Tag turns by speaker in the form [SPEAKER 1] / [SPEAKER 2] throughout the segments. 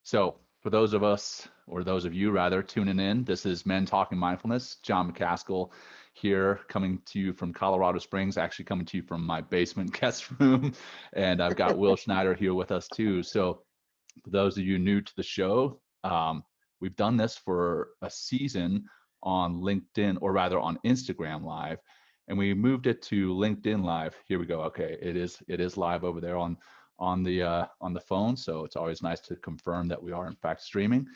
[SPEAKER 1] So, for those of us, or those of you rather, tuning in, this is Men Talking Mindfulness. John McCaskill here, coming to you from Colorado Springs, actually coming to you from my basement guest room. And I've got Will Schneider here with us too. So, for those of you new to the show, we've done this for a season on LinkedIn, or rather on Instagram Live, and we moved it to LinkedIn Live. Here we go. Okay, it is live over there on the phone. So it's always nice to confirm that we are in fact streaming.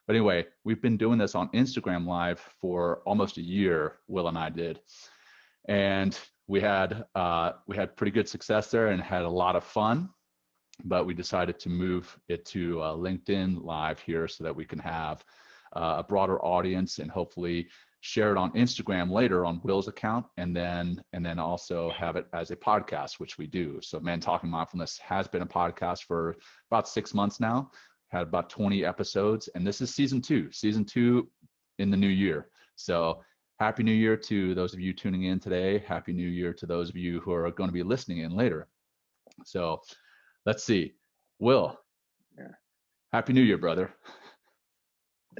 [SPEAKER 1] But anyway, we've been doing this on Instagram Live for almost a year. Will and I did, and we had pretty good success there and had a lot of fun. But we decided to move it to LinkedIn Live here so that we can have a broader audience and hopefully share it on Instagram later on Will's account, and then also have it as a podcast, which we do. So Men Talking Mindfulness has been a podcast for about 6 months now, had about 20 episodes, and this is season two in the new year. So happy new year to those of you tuning in today. Happy new year to those of you who are going to be listening in later. So let's see. Will,
[SPEAKER 2] Yeah.
[SPEAKER 1] happy new year, brother.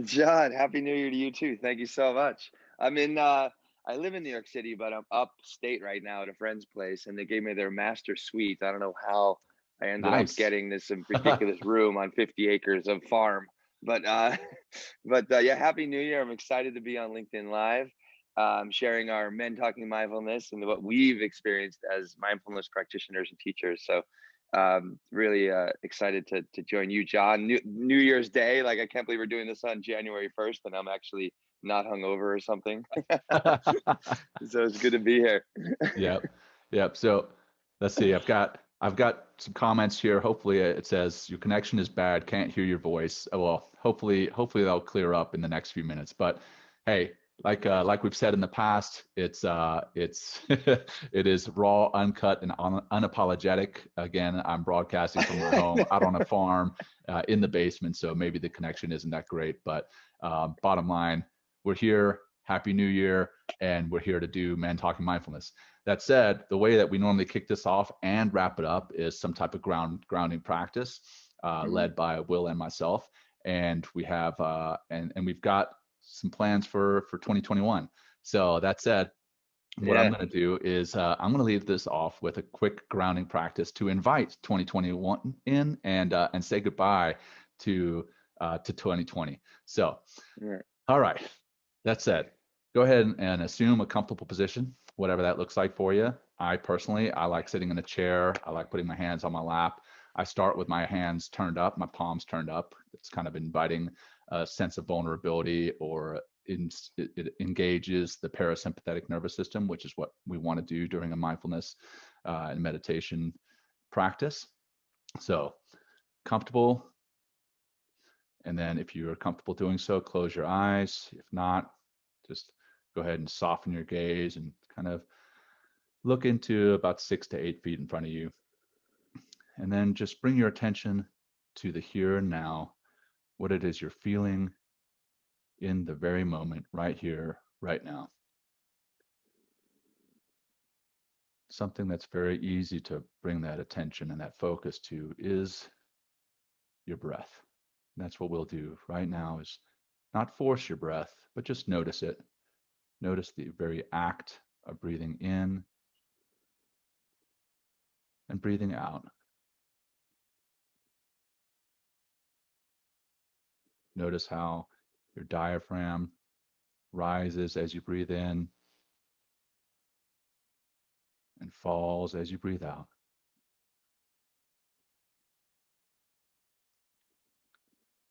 [SPEAKER 2] John, happy New Year to you too. Thank you so much. I live in New York City, but I'm upstate right now at a friend's place, and they gave me their master suite. I don't know how I ended up
[SPEAKER 1] Nice.
[SPEAKER 2] getting this ridiculous room on 50 acres of farm, but yeah, happy New Year. I'm excited to be on LinkedIn Live, sharing our Men Talking Mindfulness and what we've experienced as mindfulness practitioners and teachers. So really excited to join you, John. New Year's Day, like I can't believe we're doing this on January 1st, and I'm actually not hungover or something. So it's good to be here.
[SPEAKER 1] Yep. Yep. So let's see. I've got some comments here. Hopefully it says your connection is bad. Can't hear your voice. Well, hopefully that'll clear up in the next few minutes. But hey, like we've said in the past, it's it is raw, uncut, and unapologetic. Again, I'm broadcasting from my home out on a farm in the basement, so maybe the connection isn't that great. But bottom line, we're here. Happy New Year, and we're here to do Men Talking Mindfulness. That said, the way that we normally kick this off and wrap it up is some type of grounding practice
[SPEAKER 2] Mhm.
[SPEAKER 1] led by Will and myself, and we have and we've got some plans for 2021. So that said, what I'm
[SPEAKER 2] Yeah.
[SPEAKER 1] going to do is I'm going to leave this off with a quick grounding practice to invite 2021 in and say goodbye to 2020. So,
[SPEAKER 2] Yeah.
[SPEAKER 1] all right. That said, go ahead and assume a comfortable position, whatever that looks like for you. I like sitting in a chair. I like putting my hands on my lap. I start with my hands turned up, my palms turned up. It's kind of inviting a sense of vulnerability, or it engages the parasympathetic nervous system, which is what we want to do during a mindfulness and meditation practice. So comfortable. And then if you're comfortable doing so, close your eyes. If not, just go ahead and soften your gaze and kind of look into about 6 to 8 feet in front of you. And then just bring your attention to the here and now, what it is you're feeling in the very moment, right here, right now. Something that's very easy to bring that attention and that focus to is your breath. And that's what we'll do right now, is not force your breath, but just notice it. Notice the very act of breathing in and breathing out. Notice how your diaphragm rises as you breathe in and falls as you breathe out.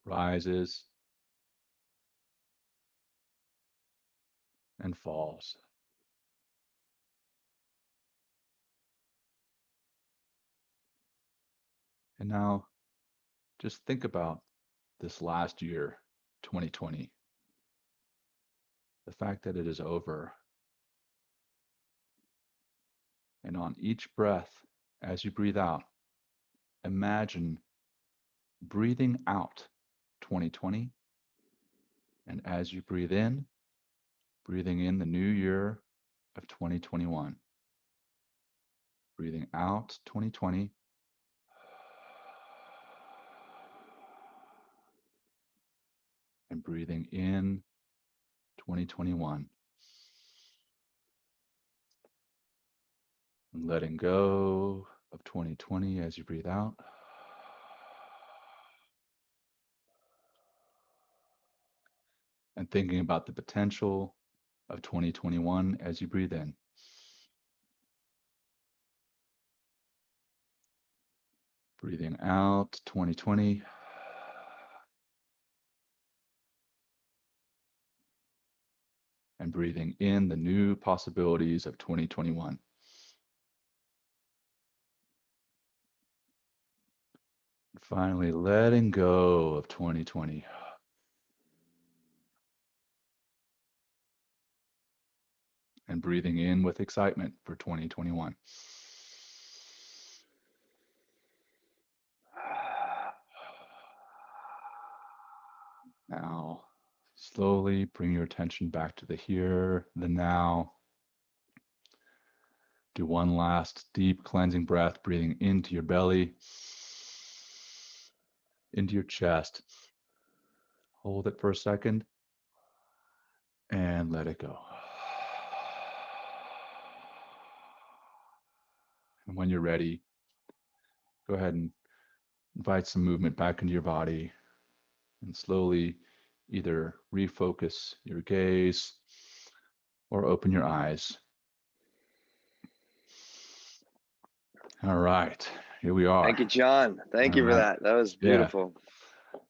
[SPEAKER 1] Rises and falls. And now just think about this last year, 2020, the fact that it is over. And on each breath, as you breathe out, imagine breathing out 2020. And as you breathe in, breathing in the new year of 2021. Breathing out 2020. and breathing in 2021. And letting go of 2020 as you breathe out. And thinking about the potential of 2021 as you breathe in. Breathing out 2020. And breathing in the new possibilities of 2021. Finally, letting go of 2020. And breathing in with excitement for 2021. Now, slowly bring your attention back to the here, the now. Do one last deep cleansing breath, breathing into your belly, into your chest. Hold it for a second and let it go. And when you're ready, go ahead and invite some movement back into your body and slowly either refocus your gaze or open your eyes. All right, here we are.
[SPEAKER 2] Thank you, John. Thank you for that. That was beautiful.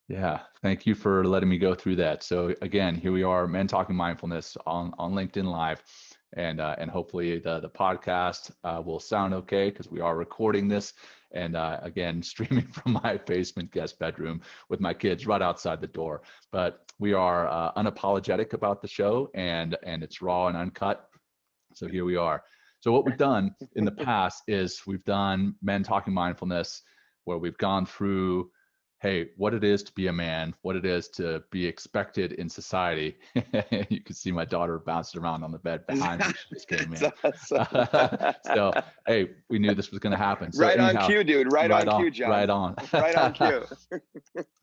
[SPEAKER 1] Yeah, thank you for letting me go through that. So again, here we are, Men Talking Mindfulness on LinkedIn Live, and hopefully the podcast will sound okay because we are recording this, and again streaming from my basement guest bedroom with my kids right outside the door. But we are unapologetic about the show, and it's raw and uncut. So here we are. So what we've done in the past is we've done Men Talking Mindfulness, where we've gone through, hey, what it is to be a man, what it is to be expected in society. You can see my daughter bouncing around on the bed behind me. She just came in. Awesome. So, hey, we knew this was going to happen. So
[SPEAKER 2] right
[SPEAKER 1] anyhow,
[SPEAKER 2] on cue, dude. Right on cue, John.
[SPEAKER 1] Right on.
[SPEAKER 2] Right on cue.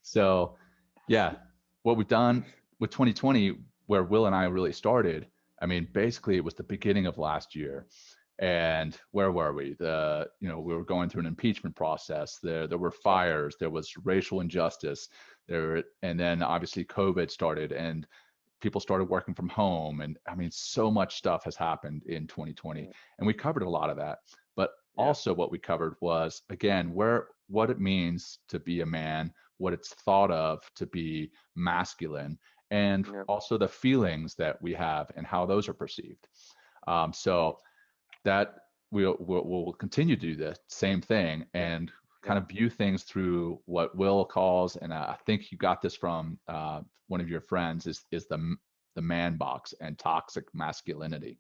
[SPEAKER 1] So, yeah, what we've done with 2020, where Will and I really started, I mean, basically it was the beginning of last year. And where were we? We were going through an impeachment process. There were fires. There was racial injustice. And then obviously COVID started, and people started working from home. And I mean, so much stuff has happened in 2020, and we covered a lot of that. But also, what we covered was, again, what it means to be a man, what it's thought of to be masculine, and also the feelings that we have and how those are perceived. So that we'll continue to do the same thing and kind of view things through what Will calls, and I think you got this from one of your friends, is the man box and toxic masculinity.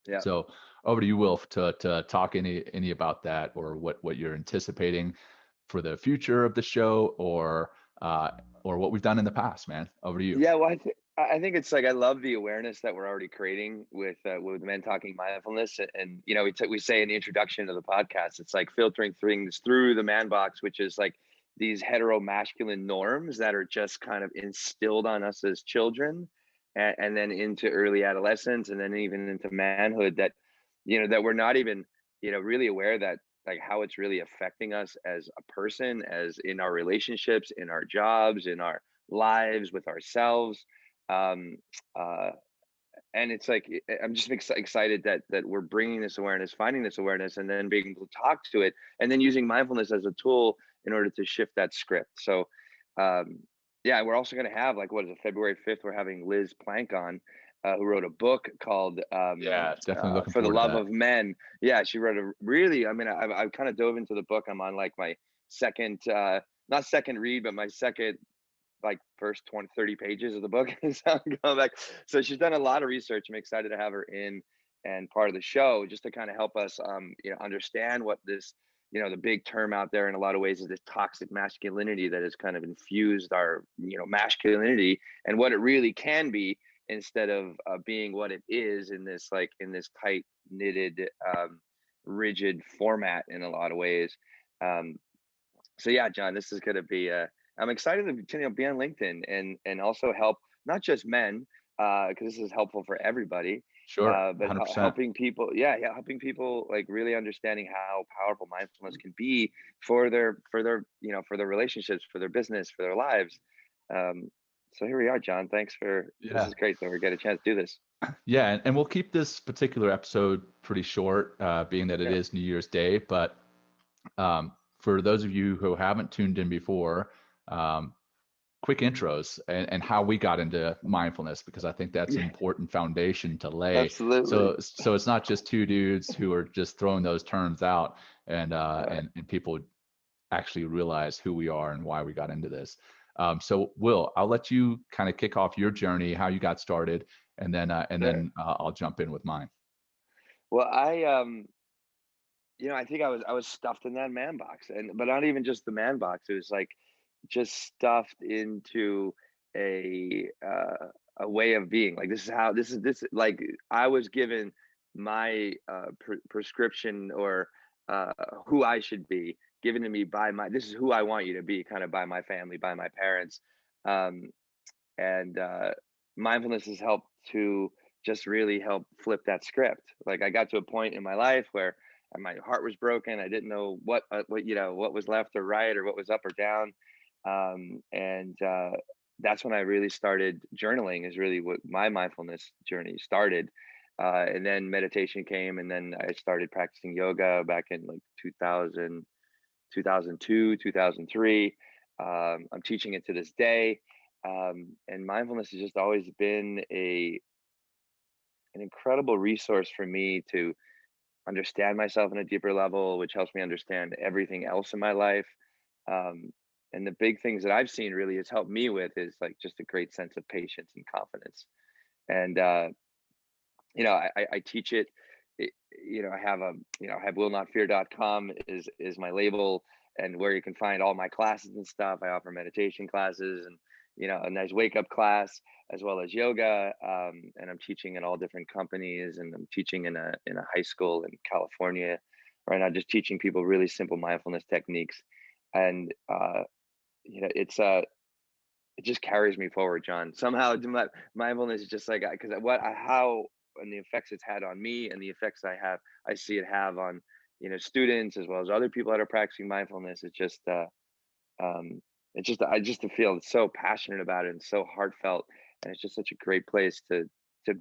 [SPEAKER 1] Yeah. So over to you, Will, to talk any about that, or what you're anticipating for the future of the show, or what we've done in the past, man. Over to you.
[SPEAKER 2] Yeah, well, I think it's like, I love the awareness that we're already creating with Men Talking Mindfulness, and we say in the introduction of the podcast, it's like filtering things through the man box, which is like these hetero masculine norms that are just kind of instilled on us as children, and then into early adolescence, and then even into manhood, that that we're not even really aware that, like, how it's really affecting us as a person, as in our relationships, in our jobs, in our lives, with ourselves. And it's like, I'm just excited that we're bringing this awareness, finding this awareness, and then being able to talk to it, and then using mindfulness as a tool in order to shift that script. So yeah, we're also going to have, like, what is it, February 5th, we're having Liz Plank on, who wrote a book called
[SPEAKER 1] definitely looking
[SPEAKER 2] For the
[SPEAKER 1] forward
[SPEAKER 2] Love
[SPEAKER 1] to that.
[SPEAKER 2] of Men. Yeah, she wrote a really, I mean, I've kind of dove into the book. I'm on like my second not second read, but my second, like, first 20, 30 pages of the book. So I'm going back. So she's done a lot of research. I'm excited to have her in and part of the show, just to kind of help us understand what this, the big term out there in a lot of ways is this toxic masculinity that has kind of infused our masculinity, and what it really can be, instead of being what it is in this tight knitted rigid format in a lot of ways. So yeah, John, this is going to be I'm excited to be on LinkedIn and also help not just men, because this is helpful for everybody,
[SPEAKER 1] Sure.
[SPEAKER 2] but
[SPEAKER 1] 100%.
[SPEAKER 2] helping people, helping people like really understanding how powerful mindfulness can be for their for their relationships, for their business, for their lives. Um, so here we are, John. Thanks for this
[SPEAKER 1] Yeah.
[SPEAKER 2] is great that we get a chance to do this.
[SPEAKER 1] Yeah. And we'll keep this particular episode pretty short, being that it
[SPEAKER 2] Yeah,
[SPEAKER 1] is New Year's Day. But for those of you who haven't tuned in before, um, quick intros and how we got into mindfulness, because I think that's an
[SPEAKER 2] yeah,
[SPEAKER 1] important foundation to lay.
[SPEAKER 2] absolutely.
[SPEAKER 1] So it's not just two dudes who are just throwing those terms out and
[SPEAKER 2] All right.
[SPEAKER 1] people actually realize who we are and why we got into this. So Will, I'll let you kind of kick off your journey, how you got started, and
[SPEAKER 2] Sure.
[SPEAKER 1] then I'll jump in with mine.
[SPEAKER 2] Well, I think I was stuffed in that man box, and but not even just the man box. It was like just stuffed into a way of being. Like this like I was given my prescription or who I should be given to me by my. This is who I want you to be, kind of by my family, by my parents, um, and mindfulness has helped to just really help flip that script. Like I got to a point in my life where my heart was broken. I didn't know what was left or right or what was up or down, and that's when I really started journaling. Is really what my mindfulness journey started, and then meditation came, and then I started practicing yoga back in like 2000, 2002, 2003. I'm teaching it to this day, and mindfulness has just always been a an incredible resource for me to understand myself on a deeper level, which helps me understand everything else in my life. Um, and the big things that I've seen really has helped me with is like just a great sense of patience and confidence. And I teach it. I have I have willnotfear.com is my label, and where you can find all my classes and stuff. I offer meditation classes and a nice wake up class as well as yoga. And I'm teaching in all different companies, and I'm teaching in a high school in California right now, just teaching people really simple mindfulness techniques. And it just carries me forward, John. Somehow, mindfulness is just like because how and the effects it's had on me and the effects I see it have on students as well as other people that are practicing mindfulness. Um, I just feel so passionate about it and so heartfelt, and it's just such a great place to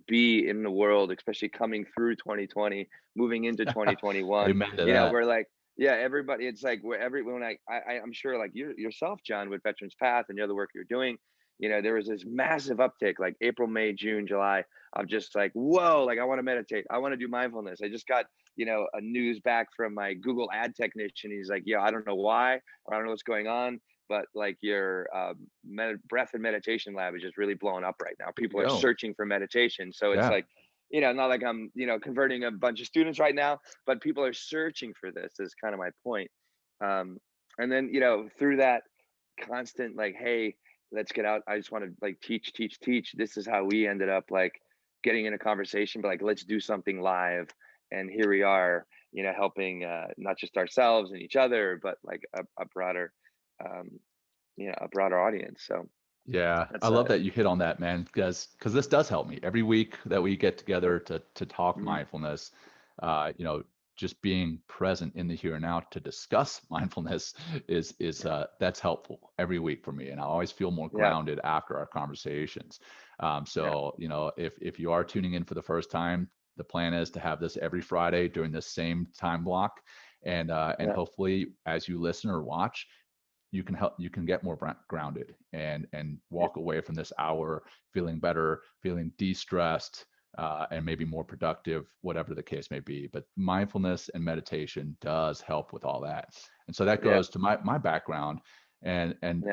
[SPEAKER 2] be in the world, especially coming through 2020, moving into 2021.
[SPEAKER 1] Amen to that.
[SPEAKER 2] We're like, yeah, everybody. It's like where everyone, I'm sure, like yourself, John, with Veterans Path and the other work you're doing. There was this massive uptick, like April, May, June, July, of just like, whoa, like I want to meditate, I want to do mindfulness. I just got a news back from my Google ad technician. He's like, yeah, I don't know why, or I don't know what's going on, but like your breath and meditation lab is just really blowing up right now.
[SPEAKER 1] There you
[SPEAKER 2] People are
[SPEAKER 1] go.
[SPEAKER 2] searching for meditation. So it's
[SPEAKER 1] Yeah.
[SPEAKER 2] like, not like I'm, converting a bunch of students right now, but people are searching for this is kind of my point. And then, through that constant, like, hey, let's get out. I just want to like teach, teach, teach. This is how we ended up like getting in a conversation, but like, let's do something live. And here we are, helping not just ourselves and each other, but like a broader um, a broader audience. So
[SPEAKER 1] Yeah, I
[SPEAKER 2] that's
[SPEAKER 1] love that you hit on that, man, because this does help me every week that we get together to talk
[SPEAKER 2] mhm.
[SPEAKER 1] mindfulness. Just being present in the here and now to discuss mindfulness is that's helpful every week for me, and I always feel more
[SPEAKER 2] Yeah,
[SPEAKER 1] grounded after our conversations.
[SPEAKER 2] yeah,
[SPEAKER 1] So if you are tuning in for the first time, the plan is to have this every Friday during the same time block, and
[SPEAKER 2] yeah,
[SPEAKER 1] hopefully as you listen or watch you can get more grounded and
[SPEAKER 2] yeah,
[SPEAKER 1] walk away from this hour feeling better, feeling de-stressed, and maybe more productive, whatever the case may be. But mindfulness and meditation does help with all that. And so that
[SPEAKER 2] yeah,
[SPEAKER 1] goes to my background and
[SPEAKER 2] yeah.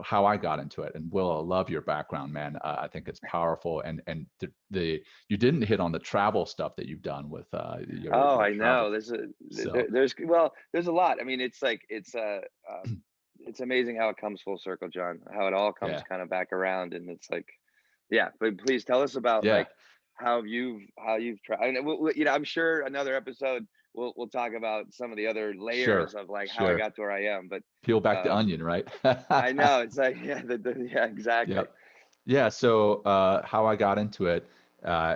[SPEAKER 1] how I got into it. And Will, I love your background, man. I think it's powerful. And the you didn't hit on the travel stuff that you've done with
[SPEAKER 2] Oh,
[SPEAKER 1] your
[SPEAKER 2] I
[SPEAKER 1] travel.
[SPEAKER 2] know.
[SPEAKER 1] So
[SPEAKER 2] There's a lot. I mean, it's like it's amazing how it comes full circle, John. How it all comes
[SPEAKER 1] yeah,
[SPEAKER 2] kind of back around, and it's like, yeah. But please tell us about
[SPEAKER 1] yeah.
[SPEAKER 2] like how you've tried. I'm sure another episode we'll talk about some of the other
[SPEAKER 1] Sure,
[SPEAKER 2] layers of like how I
[SPEAKER 1] sure.
[SPEAKER 2] got to where I am. But
[SPEAKER 1] Peel back the onion, right?
[SPEAKER 2] I know it's like, yeah, yeah, exactly.
[SPEAKER 1] Yep. Yeah. So how I got into it, uh,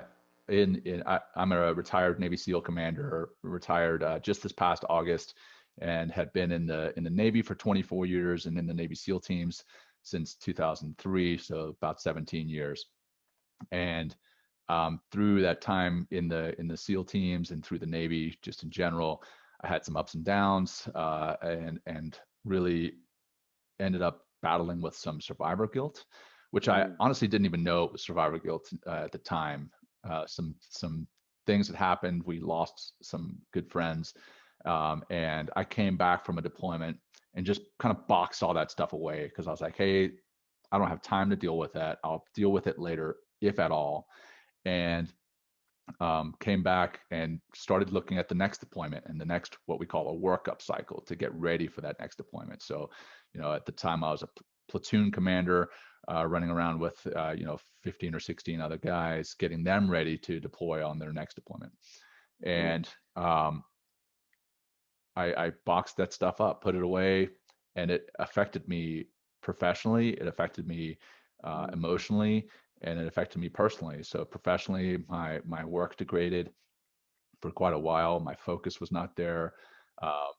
[SPEAKER 1] I'm a retired Navy SEAL commander, retired just this past August, and had been in the Navy for 24 years and in the Navy SEAL teams since 2003, so about 17 years. And through that time in the SEAL teams and through the Navy, just in general, I had some ups and downs, and really ended up battling with some survivor guilt, which I
[SPEAKER 2] Mm,
[SPEAKER 1] honestly didn't even know it was survivor guilt at the time. Some things had happened. We lost some good friends, and I came back from a deployment and just kind of boxed all that stuff away because I was like, hey, I don't have time to deal with that. I'll deal with it later, if at all. And came back and started looking at the next deployment and the next what we call a workup cycle to get ready for that next deployment. So, at the time I was a platoon commander, running around with 15 or 16 other guys, getting them ready to deploy on their next deployment.
[SPEAKER 2] mm,
[SPEAKER 1] And I boxed that stuff up, put it away, and it affected me professionally. It affected me
[SPEAKER 2] mm,
[SPEAKER 1] emotionally, and it affected me personally. So professionally, my work degraded for quite a while. My focus was not there.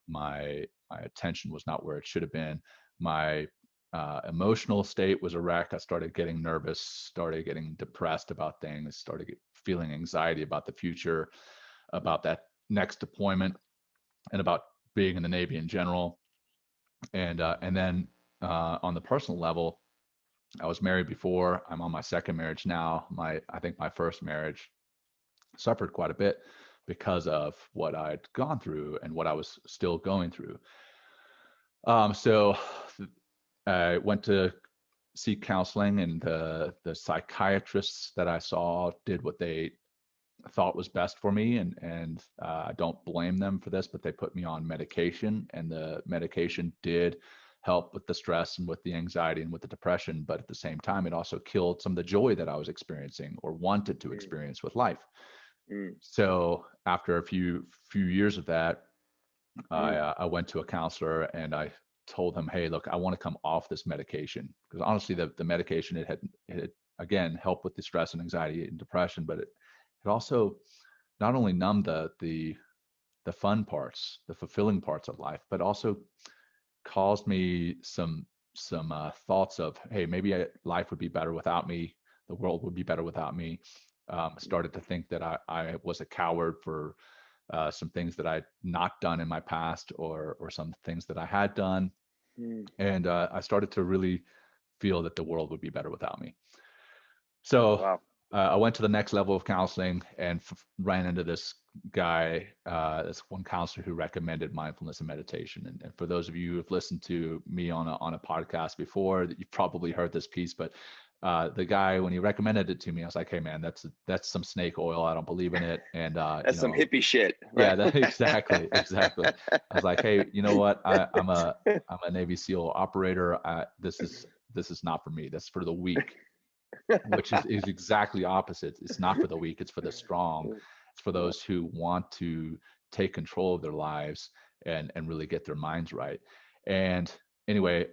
[SPEAKER 1] My attention was not where it should have been. My emotional state was a wreck. I started getting nervous, started getting depressed about things, started feeling anxiety about the future, about that next deployment, and about being in the Navy in general. And then on the personal level, I was married before. I'm on my second marriage now. I think my first marriage suffered quite a bit because of what I'd gone through and what I was still going through. So I went to seek counseling, and the psychiatrists that I saw did what they thought was best for me, and I don't blame them for this, but they put me on medication, and the medication did help with the stress and with the anxiety and with the depression, but at the same time it also killed some of the joy that I was experiencing or wanted to
[SPEAKER 2] mm,
[SPEAKER 1] experience with life.
[SPEAKER 2] mm,
[SPEAKER 1] So after a few years of that,
[SPEAKER 2] mm,
[SPEAKER 1] I went to a counselor and I told him, hey, look, I want to come off this medication, because honestly the medication it had again helped with the stress and anxiety and depression, but it also not only numbed the fun parts, the fulfilling parts of life, but also caused me some thoughts of, hey, maybe life would be better without me, the world would be better without me. Started to think that I was a coward for some things that I'd not done in my past, or some things that I had done,
[SPEAKER 2] mm.
[SPEAKER 1] and I started to really feel that the world would be better without me. So
[SPEAKER 2] Wow.
[SPEAKER 1] I went to the next level of counseling and ran into this guy, this one counselor who recommended mindfulness and meditation. And for those of you who have listened to me on a podcast before, that you've probably heard this piece, but the guy, when he recommended it to me, I was like, hey man, that's some snake oil. I don't believe in it. And
[SPEAKER 2] That's some hippie shit,
[SPEAKER 1] yeah,
[SPEAKER 2] right?
[SPEAKER 1] exactly. I was like, hey, you know what? I'm a Navy SEAL operator. This is not for me. That's for the weak, which is exactly opposite. It's not for the weak, it's for the strong. It's for
[SPEAKER 2] Yeah.
[SPEAKER 1] those who want to take control of their lives and really get their minds right. And anyway,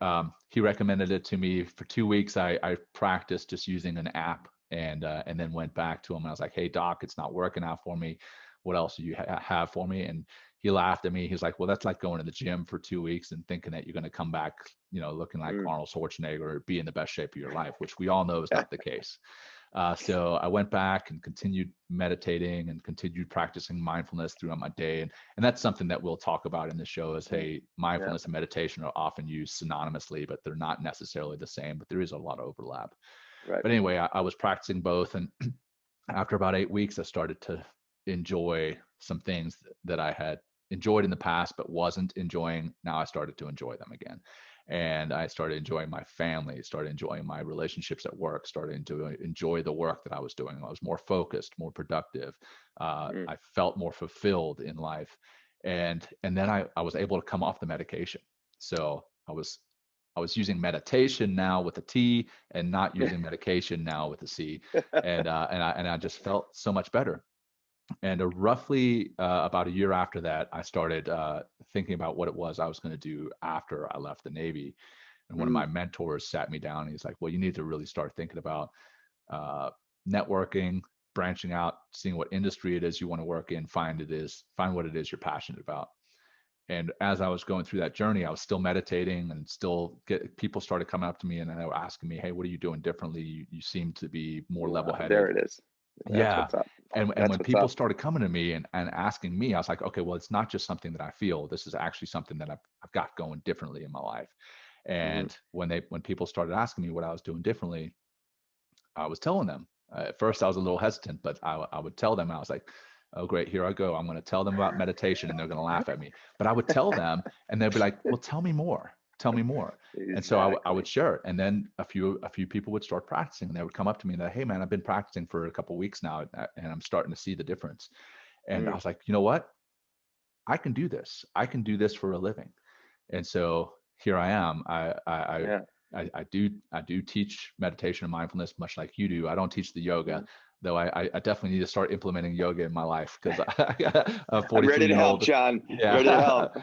[SPEAKER 1] he recommended it to me. For 2 weeks I practiced just using an app, and then went back to him and I was like, hey doc, it's not working out for me. What else do you have for me? And he laughed at me. He's like, well, that's like going to the gym for 2 weeks and thinking that you're going to come back, looking like
[SPEAKER 2] Mm.
[SPEAKER 1] Arnold Schwarzenegger or be in the best shape of your life, which we all know is not the case. So I went back and continued meditating and continued practicing mindfulness throughout my day. And that's something that we'll talk about in the show is,
[SPEAKER 2] Mm.
[SPEAKER 1] hey,
[SPEAKER 2] Yeah.
[SPEAKER 1] mindfulness and meditation are often used synonymously, but they're not necessarily the same, but there is a lot of overlap.
[SPEAKER 2] Right.
[SPEAKER 1] But anyway, I was practicing both. And after about 8 weeks, I started to enjoy some things that I had enjoyed in the past but wasn't enjoying. Now I started to enjoy them again. And I started enjoying my family, started enjoying my relationships at work, started to enjoy the work that I was doing. I was more focused, more productive.
[SPEAKER 2] Mm.
[SPEAKER 1] I felt more fulfilled in life. And then I was able to come off the medication. So I was using meditation now with a T and not using medication now with a C, and I just felt so much better. And roughly about a year after that, I started thinking about what it was I was going to do after I left the Navy. And one of
[SPEAKER 2] Mm,
[SPEAKER 1] my mentors sat me down and he's like, well, you need to really start thinking about uh, networking, branching out, seeing what industry it is you want to work in, find what it is you're passionate about. And as I was going through that journey, I was still meditating and still people started coming up to me and they were asking me, hey, what are you doing differently? You seem to be more level headed.
[SPEAKER 2] there it is. That's
[SPEAKER 1] Yeah.
[SPEAKER 2] what's up.
[SPEAKER 1] And
[SPEAKER 2] That's
[SPEAKER 1] when
[SPEAKER 2] what's
[SPEAKER 1] people
[SPEAKER 2] up.
[SPEAKER 1] started coming to me and asking me, I was like, okay, well, it's not just something that I feel. This is actually something that I've got going differently in my life.
[SPEAKER 2] Hmm.
[SPEAKER 1] And when people started asking me what I was doing differently, I was telling them. At first, I was a little hesitant, but I would tell them. I was like, "Oh, great, here I go. I'm going to tell them about meditation, and they're going to laugh at me." But I would tell them, and they'd be like, "Well, tell me more. Tell me more." And so I would
[SPEAKER 2] Exactly.
[SPEAKER 1] share it, and then a few people would start practicing, and they would come up to me and say, "Hey, man, I've been practicing for a couple of weeks now, and I'm starting to see the difference." And I
[SPEAKER 2] Mm,
[SPEAKER 1] was like, "You know what? I can do this. I can do this for a living." And so here I am.
[SPEAKER 2] yeah.
[SPEAKER 1] I do teach meditation and mindfulness much like you do. I don't teach the yoga,
[SPEAKER 2] Mm.
[SPEAKER 1] though I definitely need to start implementing yoga in my life because I got a
[SPEAKER 2] I'm ready
[SPEAKER 1] 43
[SPEAKER 2] to
[SPEAKER 1] year
[SPEAKER 2] help,
[SPEAKER 1] old,
[SPEAKER 2] John. Ready to
[SPEAKER 1] yeah,
[SPEAKER 2] help.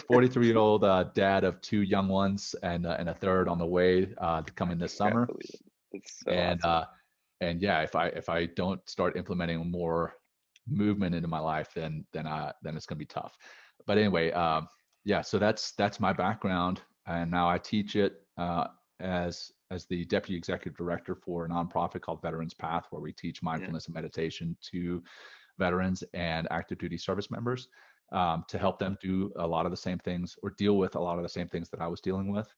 [SPEAKER 1] 43-year-old dad of two young ones and a third on the way coming this
[SPEAKER 2] Can't
[SPEAKER 1] summer.
[SPEAKER 2] believe it. It's so
[SPEAKER 1] And
[SPEAKER 2] awesome.
[SPEAKER 1] yeah, if I don't start implementing more movement into my life, then it's gonna be tough. But anyway, yeah, so that's my background, and now I teach it as the deputy executive director for a nonprofit called Veterans Path, where we teach
[SPEAKER 2] Yeah.
[SPEAKER 1] mindfulness and meditation to veterans and active duty service members to
[SPEAKER 2] Yeah.
[SPEAKER 1] help them do a lot of the same things or deal with a lot of the same things that I was dealing with.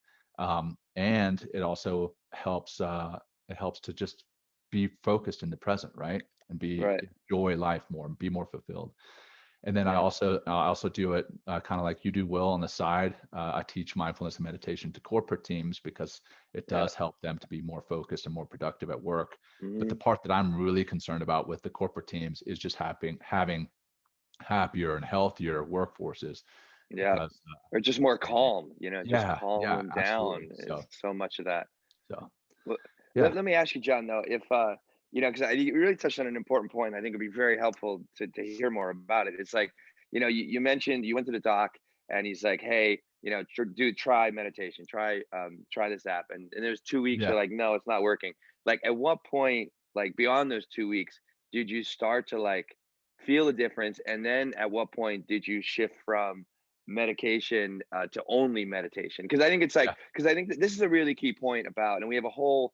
[SPEAKER 1] And it also helps to just be focused in the present, right? And
[SPEAKER 2] Right.
[SPEAKER 1] enjoy life more and be more fulfilled. And then
[SPEAKER 2] Yeah.
[SPEAKER 1] I also do it kind of like you do, Will, on the side. I teach mindfulness and meditation to corporate teams because it
[SPEAKER 2] Yeah.
[SPEAKER 1] does help them to be more focused and more productive at work. But the
[SPEAKER 2] Hmm.
[SPEAKER 1] part that I'm really concerned about with the corporate teams is just having happier and healthier workforces
[SPEAKER 2] Yeah.
[SPEAKER 1] because
[SPEAKER 2] Or just more
[SPEAKER 1] um,
[SPEAKER 2] calm, just
[SPEAKER 1] yeah,
[SPEAKER 2] calm
[SPEAKER 1] yeah,
[SPEAKER 2] them down.
[SPEAKER 1] absolutely.
[SPEAKER 2] It's so much of that.
[SPEAKER 1] So
[SPEAKER 2] Well,
[SPEAKER 1] yeah,
[SPEAKER 2] let me ask you, John, though, if because you really touched on an important point. I think it'd be very helpful to hear more about it. It's like, you mentioned you went to the doc and he's like, hey, dude, try meditation, try this app, and there's 2 weeks.
[SPEAKER 1] yeah.
[SPEAKER 2] You're like, no, it's not working. Like, at what point, like beyond those 2 weeks, did you start to like feel a difference? And then at what point did you shift from medication to only meditation? Because I think it's like,
[SPEAKER 1] Yeah.
[SPEAKER 2] because I think that this is a really key point about, and we have a whole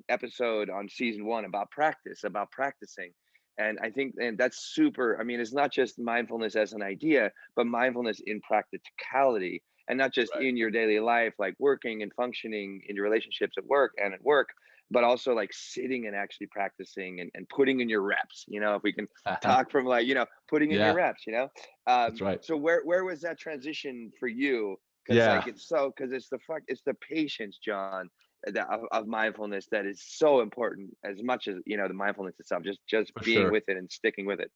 [SPEAKER 2] episode on season one about practice, about practicing. And I think, and that's super. I mean, it's not just mindfulness as an idea, but mindfulness in practicality, and not just
[SPEAKER 1] Right.
[SPEAKER 2] in your daily life, like working and functioning in your relationships at work, but also like sitting and actually practicing and putting in your reps. If we can talk from like, putting in your
[SPEAKER 1] Yeah,
[SPEAKER 2] reps,
[SPEAKER 1] that's right.
[SPEAKER 2] so where was that transition for you? Because
[SPEAKER 1] Yeah.
[SPEAKER 2] like because it's the patience, John, of mindfulness that is so important as much as the mindfulness itself. Just
[SPEAKER 1] For
[SPEAKER 2] being
[SPEAKER 1] sure.
[SPEAKER 2] with it and sticking with it.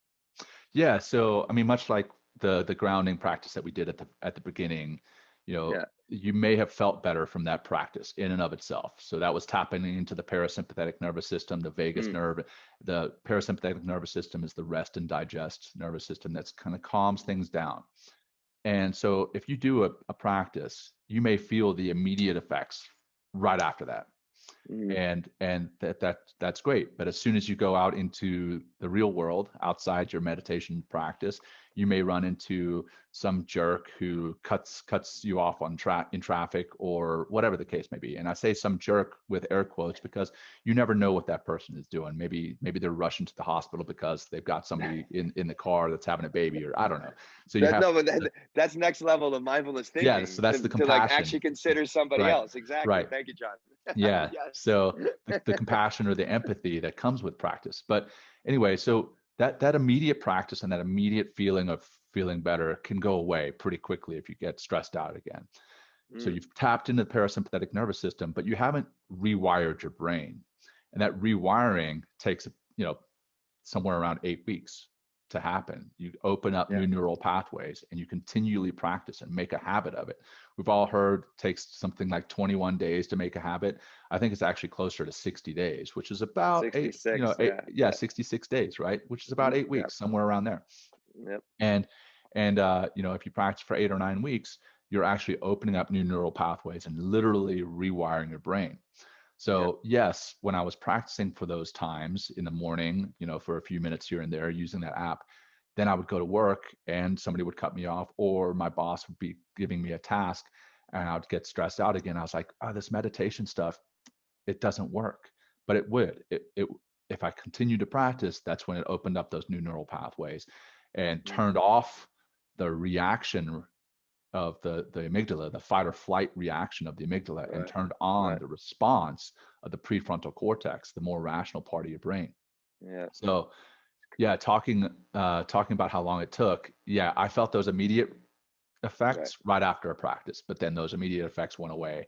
[SPEAKER 1] Yeah. So, I mean, much like the grounding practice that we did at the beginning,
[SPEAKER 2] Yeah.
[SPEAKER 1] you may have felt better from that practice in and of itself. So that was tapping into the parasympathetic nervous system, the vagus
[SPEAKER 2] Mm,
[SPEAKER 1] nerve. The parasympathetic nervous system is the rest and digest nervous system that's kind of calms things down. And so if you do a practice, you may feel the immediate effects right after that.
[SPEAKER 2] mm,
[SPEAKER 1] And that's great, but as soon as you go out into the real world outside your meditation practice, you may run into some jerk who cuts you off in traffic or whatever the case may be. And I say some jerk with air quotes because you never know what that person is doing. Maybe they're rushing to the hospital because they've got somebody in the car that's having a baby, or I don't know. So you
[SPEAKER 2] that
[SPEAKER 1] have
[SPEAKER 2] no, but that's next level of mindfulness
[SPEAKER 1] yeah, so
[SPEAKER 2] thinking
[SPEAKER 1] that's the
[SPEAKER 2] to like actually
[SPEAKER 1] compassion.
[SPEAKER 2] consider somebody
[SPEAKER 1] Right,
[SPEAKER 2] else. Exactly.
[SPEAKER 1] right.
[SPEAKER 2] Thank you, John.
[SPEAKER 1] Yeah.
[SPEAKER 2] Yes.
[SPEAKER 1] So the compassion or the empathy that comes with practice. But anyway, so that immediate practice and that immediate feeling of feeling better can go away pretty quickly if you get stressed out again. So
[SPEAKER 2] Mm,
[SPEAKER 1] you've tapped into the parasympathetic nervous system, but you haven't rewired your brain. And that rewiring takes, you know, somewhere around 8 weeks to happen. You open up
[SPEAKER 2] yeah.
[SPEAKER 1] new neural pathways and you continually practice and make a habit of it, we've all heard takes something like 21 days to make a habit. I think it's actually closer to 60 days, which is about
[SPEAKER 2] 66. Yeah.
[SPEAKER 1] 66 days, right? Which is about
[SPEAKER 2] Mhm.
[SPEAKER 1] 8 weeks, somewhere around there.
[SPEAKER 2] Yep.
[SPEAKER 1] And if you practice for 8 or 9 weeks, you're actually opening up new neural pathways and literally rewiring your brain.
[SPEAKER 2] Yep.
[SPEAKER 1] So yes, when I was practicing for those times in the morning, for a few minutes here and there using that app, then I would go to work and somebody would cut me off, or my boss would be giving me a task and I would get stressed out again. I was like, oh, this meditation stuff, it doesn't work. But it would. If I continued to practice, that's when it opened up those new neural pathways and
[SPEAKER 2] Mhm.
[SPEAKER 1] turned off the reaction of the amygdala, the fight or flight reaction of the amygdala, and
[SPEAKER 2] Right.
[SPEAKER 1] turned on
[SPEAKER 2] Right.
[SPEAKER 1] the response of the prefrontal cortex, the more rational part of your brain.
[SPEAKER 2] Yeah.
[SPEAKER 1] So yeah, talking about how long it took. Yeah, I felt those immediate
[SPEAKER 2] Right.
[SPEAKER 1] effects right after a practice, but then those immediate effects went away.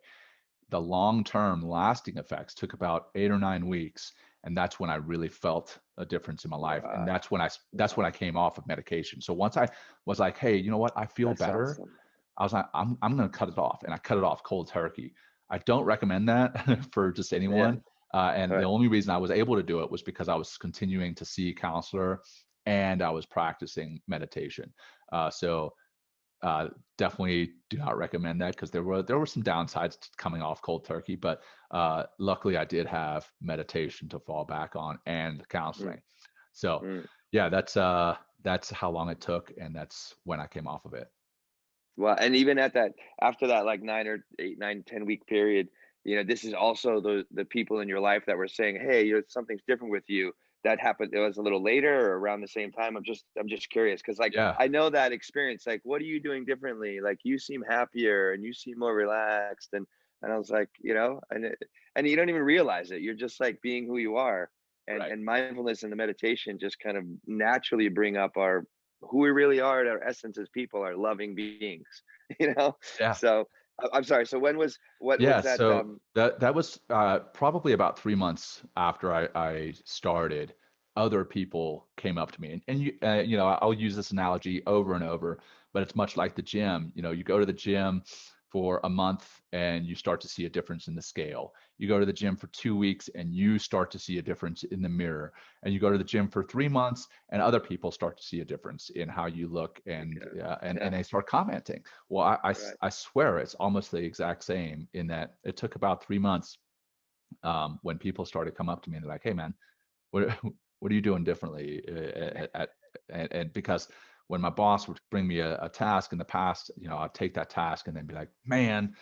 [SPEAKER 1] The long-term lasting effects took about 8 or 9 weeks, and that's when I really felt a difference in my life. And
[SPEAKER 2] Wow.
[SPEAKER 1] that's when
[SPEAKER 2] Wow.
[SPEAKER 1] I came off of medication. So once I was like, hey, you know what? I feel
[SPEAKER 2] That's
[SPEAKER 1] better.
[SPEAKER 2] awesome.
[SPEAKER 1] I was like, I'm going to cut it off, and I cut it off cold turkey. I don't recommend that for just
[SPEAKER 2] Yeah.
[SPEAKER 1] anyone. And the
[SPEAKER 2] Right.
[SPEAKER 1] only reason I was able to do it was because I was continuing to see a counselor and I was practicing meditation. So uh, definitely do not recommend that, because there were some downsides to coming off cold turkey, but luckily I did have meditation to fall back on and
[SPEAKER 2] Mm.
[SPEAKER 1] counseling. So
[SPEAKER 2] Mm.
[SPEAKER 1] yeah, that's how long it took, and that's when I came off of it.
[SPEAKER 2] Well, and even at that, after that, like 10 week period, this is also the people in your life that were saying, "Hey, something's different with you." That happened. It was a little later or around the same time. I'm just curious because, like,
[SPEAKER 1] Yeah,
[SPEAKER 2] I know that experience. Like, what are you doing differently? Like, you seem happier and you seem more relaxed, and I was like, and you don't even realize it. You're just like being who you are,
[SPEAKER 1] right.
[SPEAKER 2] and mindfulness and the meditation just kind of naturally bring up our who we really are at our essence as people are loving beings. you know
[SPEAKER 1] Yeah.
[SPEAKER 2] so I'm sorry, so what
[SPEAKER 1] Yeah,
[SPEAKER 2] was that?
[SPEAKER 1] so that was probably about 3 months after I started. Other people came up to me, and I'll use this analogy over and over, but it's much like the gym. You go to the gym for a month and you start to see a difference in the scale. You go to the gym for 2 weeks and you start to see a difference in the mirror. And you go to the gym for 3 months and other people start to see a difference in how you look, and
[SPEAKER 2] Okay.
[SPEAKER 1] and
[SPEAKER 2] Yeah.
[SPEAKER 1] they start commenting. Well,
[SPEAKER 2] Right.
[SPEAKER 1] I swear it's almost the exact same, in that it took about 3 months, when people started to come up to me and they're like, "Hey, man, what what are you doing differently?" And because when my boss would bring me a task in the past, I'd take that task and then be like, "Man,"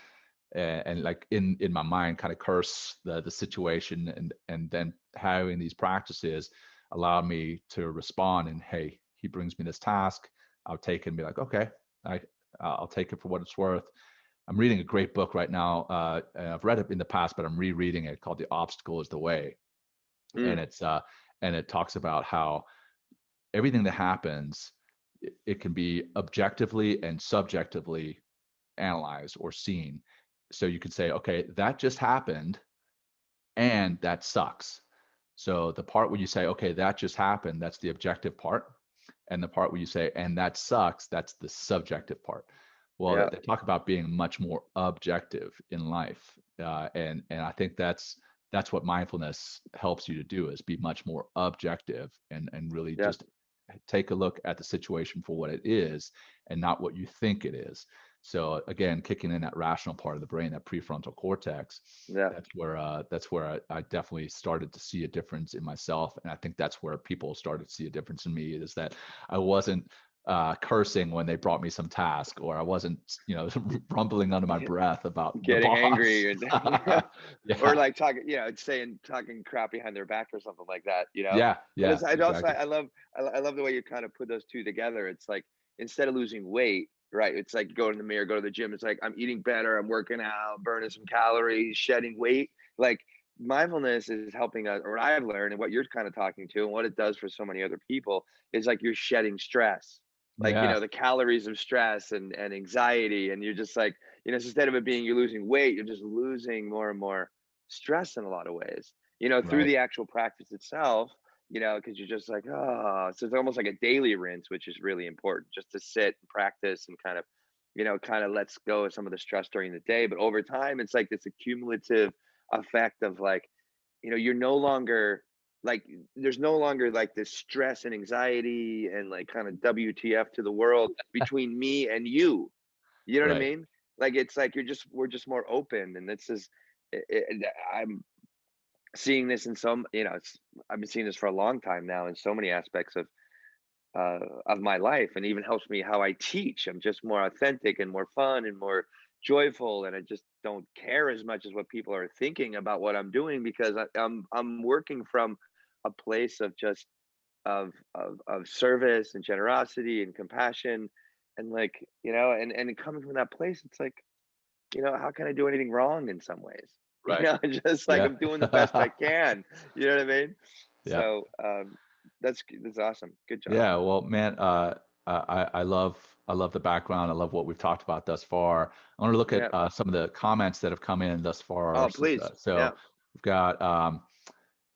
[SPEAKER 1] and like in my mind, kind of curse the situation, and then having these practices allowed me to respond. And hey, he brings me this task, I'll take it and be like, okay, I I'll take it for what it's worth. I'm reading a great book right now. And I've read it in the past, but I'm rereading it, called The Obstacle Is the Way. And
[SPEAKER 2] Mm.
[SPEAKER 1] it talks about how everything that happens, it can be objectively and subjectively analyzed or seen. So you could say, okay, that just happened and that sucks. So the part where you say, okay, that just happened, that's the objective part. And the part where you say, and that sucks, that's the subjective part. Well,
[SPEAKER 2] Yeah.
[SPEAKER 1] they talk about being much more objective in life. And I think that's what mindfulness helps you to do, is be much more objective, and really
[SPEAKER 2] Yeah.
[SPEAKER 1] just take a look at the situation for what it is and not what you think it is. So again, kicking in that rational part of the brain, that prefrontal cortex,
[SPEAKER 2] Yeah.
[SPEAKER 1] that's where I definitely started to see a difference in myself. And I think that's where people started to see a difference in me, is that I wasn't cursing when they brought me some task, or I wasn't, rumbling under my breath about the
[SPEAKER 2] Getting
[SPEAKER 1] boss.
[SPEAKER 2] angry and or
[SPEAKER 1] Yeah,
[SPEAKER 2] like talking crap behind their back or something like that.
[SPEAKER 1] yeah,
[SPEAKER 2] But
[SPEAKER 1] yeah,
[SPEAKER 2] it's also
[SPEAKER 1] exactly.
[SPEAKER 2] I love the way you kind of put those two together. It's like, instead of losing weight, right? It's like go to the mirror, go to the gym. It's like I'm eating better, I'm working out, burning some calories, shedding weight. Like, mindfulness is helping us, or what I've learned and what you're kind of talking to, and what it does for so many other people is like you're shedding stress, like
[SPEAKER 1] Yeah,
[SPEAKER 2] the calories of stress and anxiety, and you're just like, so instead of it being you're losing weight, you're just losing more and more stress in a lot of ways, through
[SPEAKER 1] right.
[SPEAKER 2] the actual practice itself, because you're just like, oh, so it's almost like a daily rinse, which is really important, just to sit and practice and kind of kind of lets go of some of the stress during the day. But over time, it's like this accumulative effect of like, you're no longer like, there's no longer like this stress and anxiety and like kind of WTF to the world between me and you. You know what I
[SPEAKER 1] Right.
[SPEAKER 2] mean? Like, it's like we're just more open. And this is, I'm seeing this in some, I've been seeing this for a long time now in so many aspects of my life, and even helps me how I teach. I'm just more authentic and more fun and more joyful, and I just don't care as much as what people are thinking about what I'm doing, because I'm working from a place of just of service and generosity and compassion, and like, and coming from that place, it's like, how can I do anything wrong in some ways?
[SPEAKER 1] Right.
[SPEAKER 2] Just like
[SPEAKER 1] Yeah.
[SPEAKER 2] I'm doing the best I can. You know what I mean?
[SPEAKER 1] Yeah.
[SPEAKER 2] So that's awesome. Good job.
[SPEAKER 1] Yeah, well, man, I love the background. I love what we've talked about thus far. I want to look at
[SPEAKER 2] Yeah.
[SPEAKER 1] some of the comments that have come in thus far.
[SPEAKER 2] Oh, please. Yeah.
[SPEAKER 1] So we've got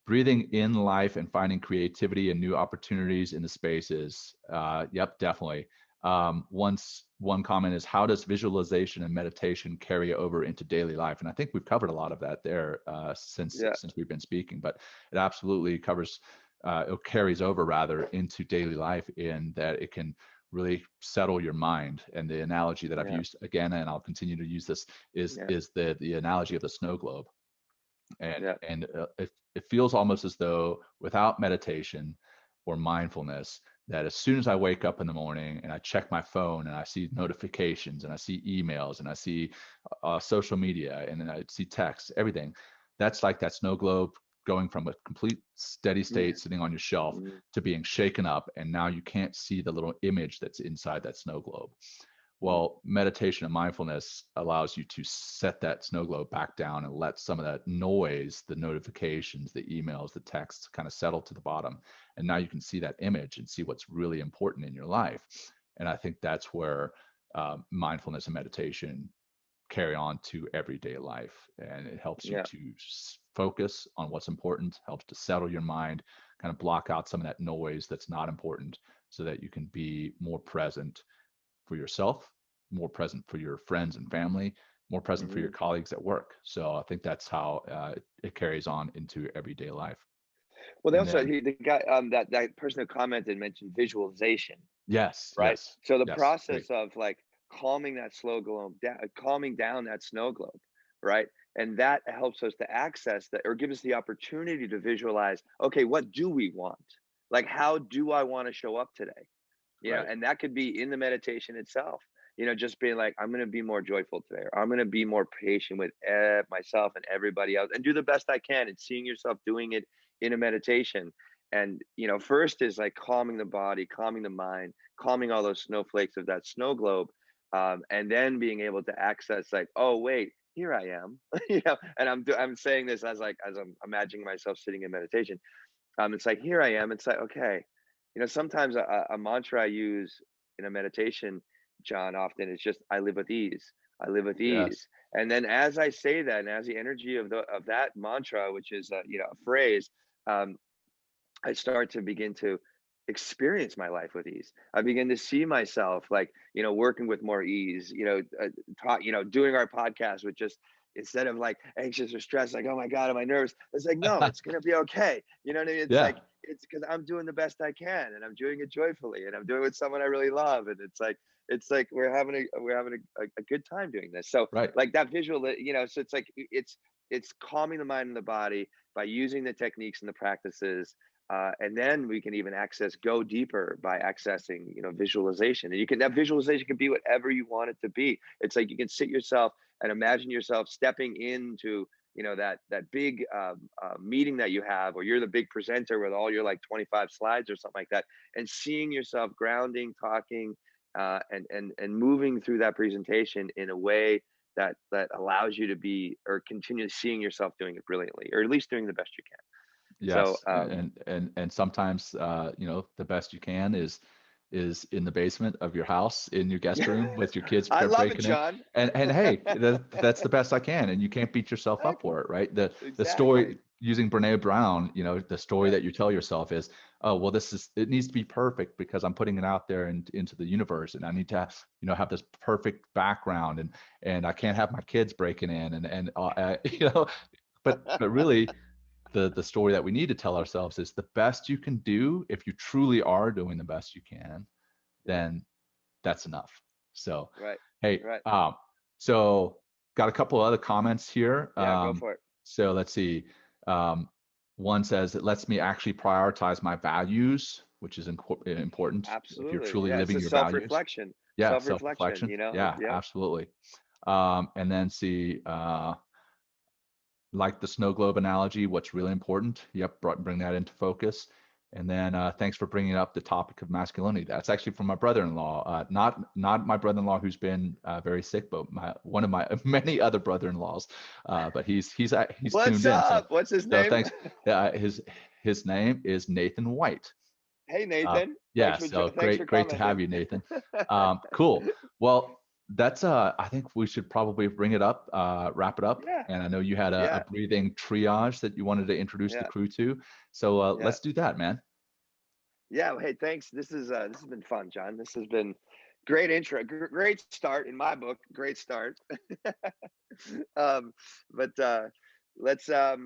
[SPEAKER 1] breathing in life and finding creativity and new opportunities in the spaces. Yep, definitely. One comment is, how does visualization and meditation carry over into daily life? And I think we've covered a lot of that there since
[SPEAKER 2] Yeah.
[SPEAKER 1] we've been speaking, but it absolutely covers. It carries over rather into daily life in that it can really settle your mind. And the analogy that I've
[SPEAKER 2] Yeah.
[SPEAKER 1] used again, and I'll continue to use this, is
[SPEAKER 2] Yeah.
[SPEAKER 1] the analogy of the snow globe. And
[SPEAKER 2] Yeah.
[SPEAKER 1] it feels almost as though without meditation or mindfulness, that as soon as I wake up in the morning and I check my phone and I see notifications and I see emails and I see social media and then I see texts, everything, that's like that snow globe going from a complete steady
[SPEAKER 2] Yeah.
[SPEAKER 1] state sitting on your shelf
[SPEAKER 2] Mhm.
[SPEAKER 1] to being shaken up, and now you can't see the little image that's inside that snow globe. Well, meditation and mindfulness allows you to set that snow globe back down and let some of that noise, the notifications, the emails, the texts kind of settle to the bottom. And now you can see that image and see what's really important in your life. And I think that's where mindfulness and meditation carry on to everyday life. And it helps you
[SPEAKER 2] Yeah.
[SPEAKER 1] to focus on what's important, helps to settle your mind, kind of block out some of that noise that's not important so that you can be more present for yourself, more present for your friends and family, more present for your
[SPEAKER 2] Mhm.
[SPEAKER 1] colleagues at work. So I think that's how it carries on into everyday life.
[SPEAKER 2] Well, they
[SPEAKER 1] And
[SPEAKER 2] also,
[SPEAKER 1] then,
[SPEAKER 2] the guy, that person who commented mentioned visualization,
[SPEAKER 1] yes,
[SPEAKER 2] right?
[SPEAKER 1] yes,
[SPEAKER 2] So the
[SPEAKER 1] yes, great.
[SPEAKER 2] process of like calming that slow globe down, calming down that snow globe, right? And that helps us to access that, or give us the opportunity to visualize, okay, what do we want? Like, how do I want to show up today?
[SPEAKER 1] Right.
[SPEAKER 2] And that could be in the meditation itself, just being like, I'm going to be more joyful today, or I'm going to be more patient with myself and everybody else, and do the best I can, and seeing yourself doing it in a meditation. And first is like calming the body, calming the mind, calming all those snowflakes of that snow globe, and then being able to access like, oh wait, here I am. And I'm saying this as I'm imagining myself sitting in meditation. It's like, here I am. It's like, okay, sometimes a mantra I use in a meditation, John, often is just, I live with ease. I live with
[SPEAKER 1] Yes.
[SPEAKER 2] ease. And then as I say that, and as the energy of that mantra, which is a phrase, um, I start to begin to experience my life with ease. I begin to see myself like, working with more ease, doing our podcast with just, instead of like anxious or stressed, like, oh my God, am I nervous? It's like, no, it's going to be okay. You know what I mean? It's
[SPEAKER 1] Yeah.
[SPEAKER 2] like, it's because I'm doing the best I can, and I'm doing it joyfully, and I'm doing it with someone I really love. And it's like we're having a good time doing this. So
[SPEAKER 1] Right.
[SPEAKER 2] like that visual, so it's like, it's calming the mind and the body by using the techniques and the practices, and then we can even go deeper by accessing, visualization. And that visualization can be whatever you want it to be. It's like you can sit yourself and imagine yourself stepping into, that big meeting that you have, or you're the big presenter with all your like 25 slides or something like that, and seeing yourself grounding, talking, and moving through that presentation in a way that allows you to be, or continue seeing yourself doing it brilliantly, or at least doing the best you can. So
[SPEAKER 1] Yes. And sometimes the best you can is in the basement of your house, in your guest room with your kids
[SPEAKER 2] I love it,
[SPEAKER 1] breaking in.
[SPEAKER 2] John.
[SPEAKER 1] And hey, that's the best I can. And you can't beat yourself up
[SPEAKER 2] Exactly.
[SPEAKER 1] for it, right? The
[SPEAKER 2] Exactly.
[SPEAKER 1] using Brene Brown, the story
[SPEAKER 2] Yeah.
[SPEAKER 1] that you tell yourself is, oh, well, it needs to be perfect because I'm putting it out there and into the universe, and I need to, have this perfect background, and I can't have my kids breaking in, but really, the story that we need to tell ourselves is the best you can do. If you truly are doing the best you can,
[SPEAKER 2] Yeah.
[SPEAKER 1] then that's enough. So,
[SPEAKER 2] Right.
[SPEAKER 1] hey,
[SPEAKER 2] Right.
[SPEAKER 1] so got a couple of other comments here.
[SPEAKER 2] Yeah. Go for it.
[SPEAKER 1] So let's see. Um, one says it lets me actually prioritize my values, which is important if you're
[SPEAKER 2] Absolutely.
[SPEAKER 1] truly
[SPEAKER 2] Yeah. It's
[SPEAKER 1] living
[SPEAKER 2] a
[SPEAKER 1] your values.
[SPEAKER 2] self-reflection.
[SPEAKER 1] Yeah,
[SPEAKER 2] Self-reflection.
[SPEAKER 1] self-reflection. Yeah,
[SPEAKER 2] Yeah.
[SPEAKER 1] absolutely. And then see, like the snow globe analogy, what's really important. Yep, bring that into focus. And then thanks for bringing up the topic of masculinity. That's actually from my brother-in-law, not my brother-in-law who's been very sick, but one of my many other brother-in-laws. But he's
[SPEAKER 2] What's
[SPEAKER 1] tuned in. So
[SPEAKER 2] up? What's his
[SPEAKER 1] so
[SPEAKER 2] name?
[SPEAKER 1] thanks. His name is Nathan White.
[SPEAKER 2] Hey,
[SPEAKER 1] Uh,
[SPEAKER 2] Nathan.
[SPEAKER 1] yeah, so
[SPEAKER 2] Thanks for
[SPEAKER 1] great to have
[SPEAKER 2] commenting.
[SPEAKER 1] you, Nathan. Cool. Well, that's I think we should probably bring it up, wrap it up.
[SPEAKER 2] Yeah.
[SPEAKER 1] And I know you had a
[SPEAKER 2] Yeah.
[SPEAKER 1] breathing triage that you wanted to introduce the
[SPEAKER 2] Yeah.
[SPEAKER 1] crew to. So
[SPEAKER 2] Yeah.
[SPEAKER 1] let's do that, man.
[SPEAKER 2] Yeah. Well, hey, thanks. This has been fun, John. This has been great intro. Great start in my book. Great start. um, but let's all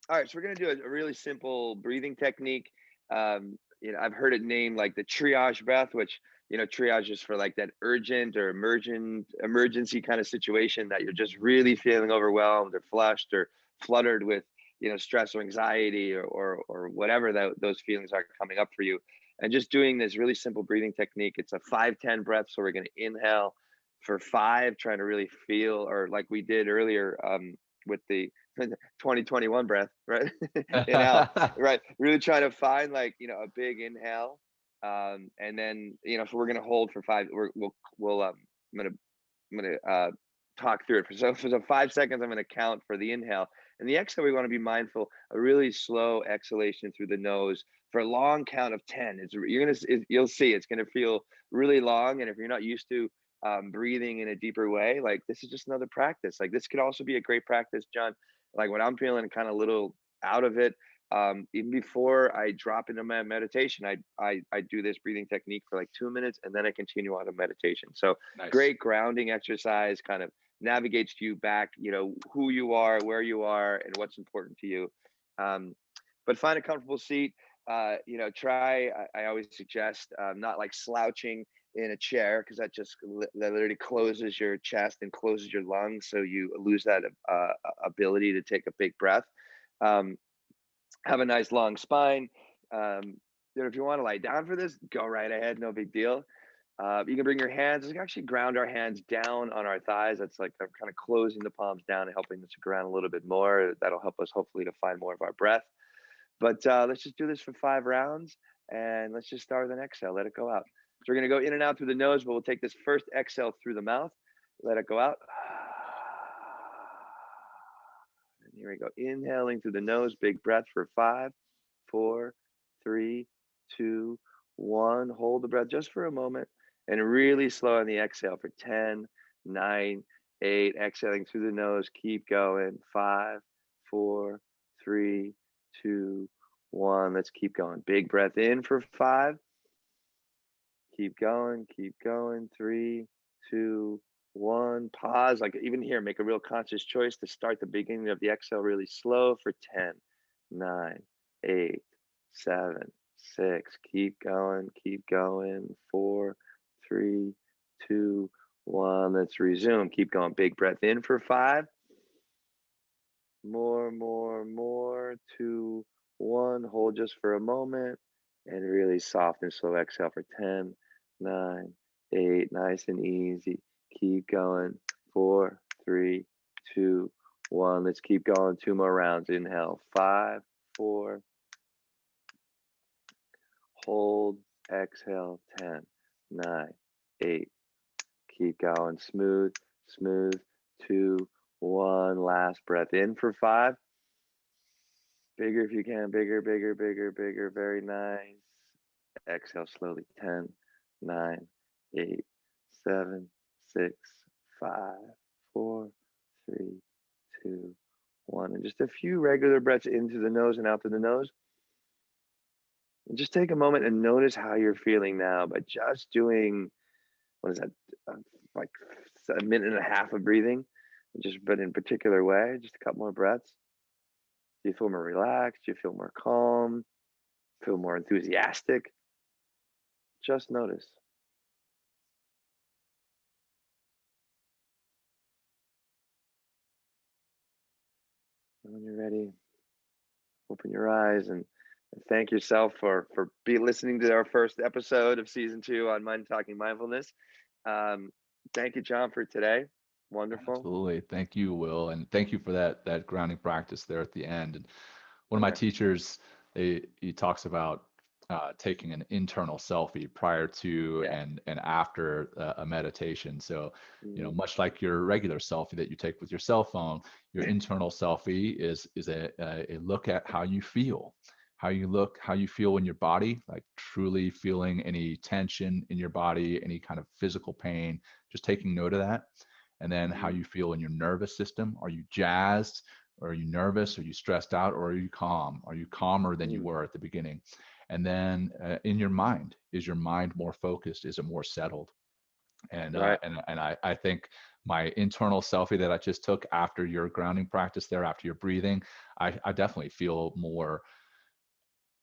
[SPEAKER 2] right, so we're gonna do a really simple breathing technique. I've heard it named like the triage breath, which triage is for like that urgent or emergency kind of situation that you're just really feeling overwhelmed or flushed or fluttered with stress or anxiety or whatever those feelings are coming up for you. And just doing this really simple breathing technique. It's a 5-10 breath. So we're going to inhale for 5, trying to really feel, or like we did earlier with the 2021 breath, right? Inhale, right? Really try to find like a big inhale, and then so we're gonna hold for 5. We'll I'm gonna talk through it for 5 seconds. I'm gonna count for the inhale, and the exhale. We want to be mindful a really slow exhalation through the nose for a long count of 10. You'll see it's gonna feel really long, and if you're not used to breathing in a deeper way, like this is just another practice. Like this could also be a great practice, John. Like when I'm feeling kind of a little out of it, even before I drop into my meditation, I do this breathing technique for like 2 minutes, and then I continue on to meditation. So
[SPEAKER 1] Nice.
[SPEAKER 2] great grounding exercise, kind of navigates you back, who you are, where you are, and what's important to you. But find a comfortable seat. Try. I always suggest not like slouching in a chair, because that just that literally closes your chest and closes your lungs, so you lose that ability to take a big breath. Um, have a nice long spine. If you want to lie down for this, go right ahead, no big deal. You can bring your hands. You can actually ground our hands down on our thighs. That's like I'm kind of closing the palms down and helping us to ground a little bit more. That'll help us hopefully to find more of our breath. But let's just do this for 5 rounds, and let's just start with an exhale. Let it go out. So we're gonna go in and out through the nose, but we'll take this first exhale through the mouth. Let it go out. And here we go. Inhaling through the nose, big breath for 5, 4, 3, 2, 1. Hold the breath just for a moment, and really slow on the exhale for 10, 9, 8. Exhaling through the nose. Keep going. 5, 4, 3, 2, 1. Let's keep going. Big breath in for 5. Keep going. Keep going. 3, 2, 1. Pause. Like even here, make a real conscious choice to start the beginning of the exhale really slow for 10, 9, 8, 7, 6. Keep going. Keep going. 4, 3, 2, 1. Let's resume. Keep going. Big breath in for 5. More. 2, 1. Hold just for a moment, and really soft and slow exhale for 10, 9, 8. Nice and easy. Keep going. 4, 3, 2, 1. Let's keep going. 2 more rounds. Inhale. 5, 4. Hold. Exhale. 10, 9, 8. Keep going. Smooth. 2, 1. Last breath in for 5. Bigger if you can. Bigger. Very nice. Exhale slowly. 10, 9, 8, 7, 6, 5, 4, 3, 2, one. And just a few regular breaths into the nose and out through the nose. And just take a moment and notice how you're feeling now by just doing, what is that, like a minute and a half of breathing, but in a particular way, just a couple more breaths. Do you feel more relaxed? Do you feel more calm? Feel more enthusiastic? Just notice. And when you're ready, open your eyes and thank yourself for listening to our first episode of season 2 on Mind Talking Mindfulness. Thank you, John, for today. Wonderful.
[SPEAKER 1] Absolutely. Thank you, Will. And thank you for that grounding practice there at the end. And one of my teachers, he talks about taking an internal selfie prior to and after a meditation. So, much like your regular selfie that you take with your cell phone, your internal selfie is a look at how you feel, how you look, how you feel in your body, like truly feeling any tension in your body, any kind of physical pain, just taking note of that. And then how you feel in your nervous system. Are you jazzed? Are you nervous? Are you stressed out? Or are you calm? Are you calmer than you were at the beginning? And then in your mind, is your mind more focused? Is it more settled? And I think my internal selfie that I just took after your grounding practice there, after your breathing, I definitely feel more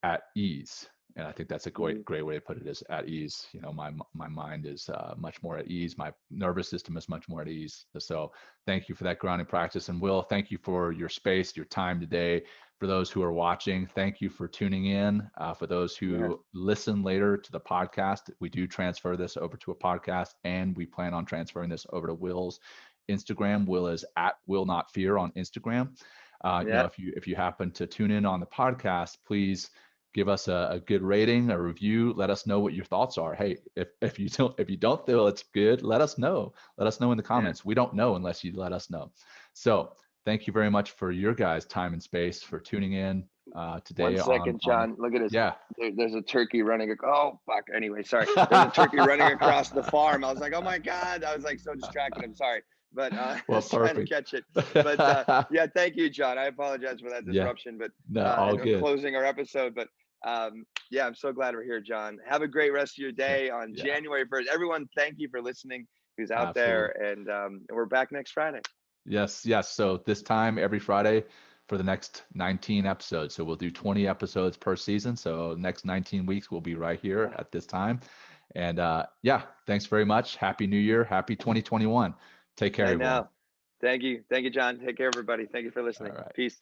[SPEAKER 1] at ease. And I think that's a great way to put it, is at ease. My mind is much more at ease. My nervous system is much more at ease. So thank you for that grounding practice. And Will, thank you for your space, your time today. For those who are watching, thank you for tuning in. For those who listen later to the podcast, we do transfer this over to a podcast, and we plan on transferring this over to Will's Instagram. Will is at Will Not Fear on Instagram. If you happen to tune in on the podcast, please give us a good rating, a review. Let us know what your thoughts are. Hey, if you don't feel it's good, let us know. Let us know in the comments. We don't know unless you let us know. So thank you very much for your guys' time and space for tuning in today.
[SPEAKER 2] 1 second, John. Look at this.
[SPEAKER 1] Yeah.
[SPEAKER 2] There's a turkey running. Oh, fuck. Anyway, sorry. There's a turkey running across the farm. I was like, oh my God. I was like so distracted. I'm sorry. But I was trying to catch it. But yeah, thank you, John. I apologize for that disruption. But
[SPEAKER 1] all good.
[SPEAKER 2] Closing our episode. But yeah, I'm so glad we're here, John. Have a great rest of your day on January 1st. Everyone, thank you for listening, who's out there. And we're back next Friday.
[SPEAKER 1] Yes. So this time every Friday for the next 19 episodes. So we'll do 20 episodes per season. So next 19 weeks we'll be right here at this time. And thanks very much. Happy New Year. Happy 2021. Take care, everyone.
[SPEAKER 2] Thank you, John. Take care, everybody. Thank you for listening.
[SPEAKER 1] All right.
[SPEAKER 2] Peace.